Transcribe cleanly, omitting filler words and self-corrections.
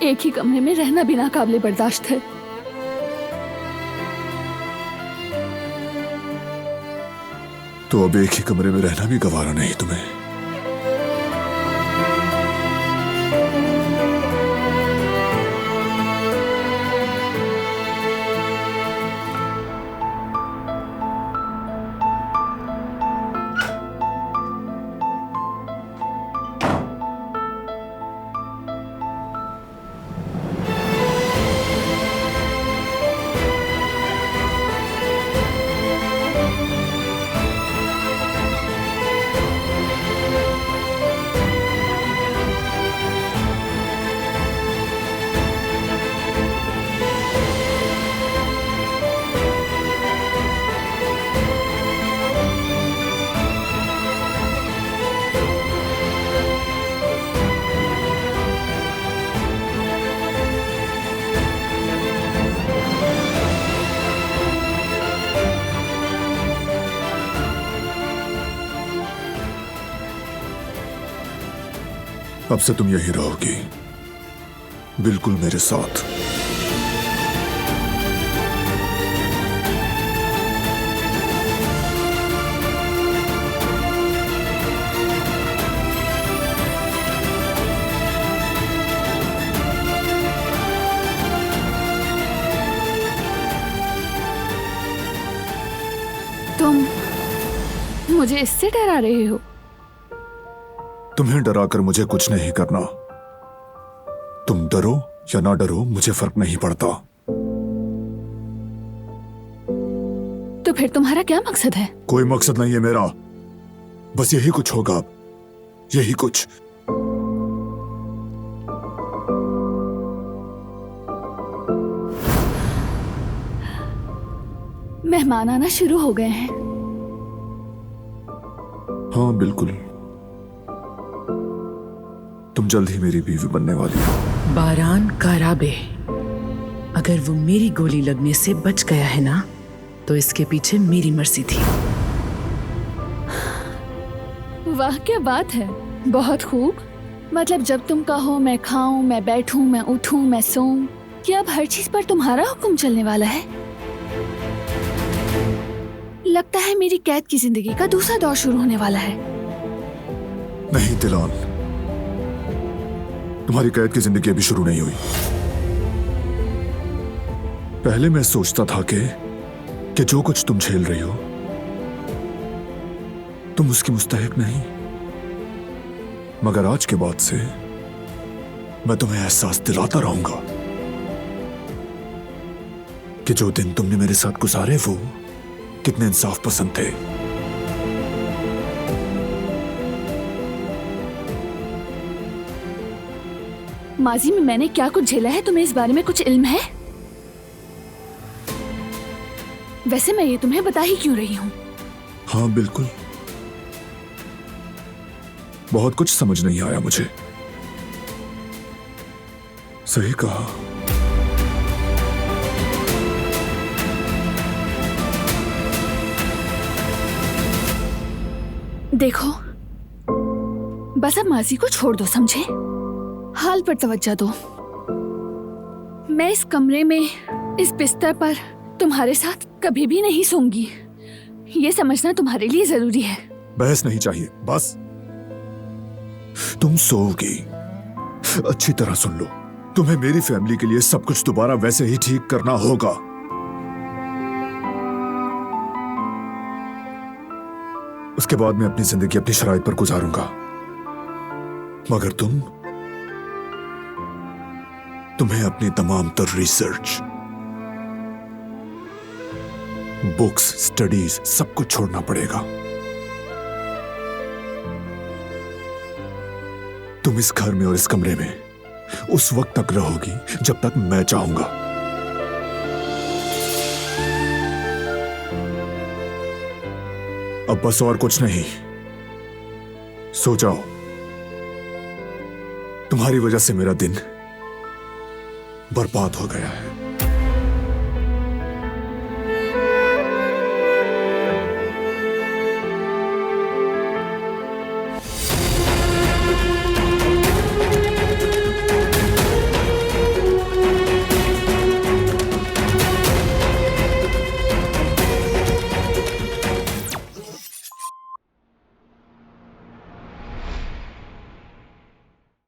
एक ही कमरे में रहना भी नाकाबिले बर्दाश्त है। तो अब एक ही कमरे में रहना भी गवारा नहीं तुम्हें? अब से तुम यहीं रहोगी, बिल्कुल मेरे साथ। तुम मुझे इससे डरा रहे हो? तुम्हें डराकर मुझे कुछ नहीं करना। तुम डरो या ना डरो, मुझे फर्क नहीं पड़ता। तो फिर तुम्हारा क्या मकसद है? कोई मकसद नहीं है मेरा, बस यही कुछ होगा अब, यही कुछ। मेहमान आना शुरू हो गए हैं। हाँ बिल्कुल, तुम जल्द ही मेरी बीवी बनने वाली हो। बारान काराबे, अगर वो मेरी गोली लगने से बच गया है ना, तो इसके पीछे मेरी मर्जी थी। वाह क्या बात है, बहुत खूब। मतलब जब तुम कहो मैं खाऊं, मैं बैठूं, मैं उठूं, मैं सोऊं, क्या अब हर चीज पर तुम्हारा हुक्म चलने वाला है? लगता है मेरी कैद की जिंदगी का दूसरा दौर शुरू होने वाला है। नहीं दिलान, तुम्हारी कैद की जिंदगी अभी शुरू नहीं हुई। पहले मैं सोचता था कि जो कुछ तुम झेल रही हो, तुम उसकी मुस्तहिक नहीं, मगर आज के बाद से मैं तुम्हें एहसास दिलाता रहूंगा कि जो दिन तुमने मेरे साथ गुजारे वो कितने इंसाफ पसंद थे। माजी में मैंने क्या कुछ झेला है, तुम्हें इस बारे में कुछ इल्म है? वैसे मैं ये तुम्हें बता ही क्यों रही हूँ? हाँ बिल्कुल, बहुत कुछ समझ नहीं आया मुझे। सही कहा। देखो, बस अब माजी को छोड़ दो, समझे? हाल पर तवज्जो दो। मैं इस कमरे में, इस बिस्तर पर तुम्हारे साथ कभी भी नहीं सोऊंगी। ये समझना तुम्हारे लिए जरूरी है। बहस नहीं चाहिए, बस तुम सोओगी। अच्छी तरह सुन लो, तुम्हें मेरी फैमिली के लिए सब कुछ दोबारा वैसे ही ठीक करना होगा। उसके बाद मैं अपनी जिंदगी अपनी शराइत पर गुजारूंगा, मगर तुम्हें अपनी तमाम तर रिसर्च, बुक्स, स्टडीज सब कुछ छोड़ना पड़ेगा। तुम इस घर में और इस कमरे में उस वक्त तक रहोगी जब तक मैं चाहूंगा। अब बस और कुछ नहीं, सो जाओ। तुम्हारी वजह से मेरा दिन बर्बाद हो गया है।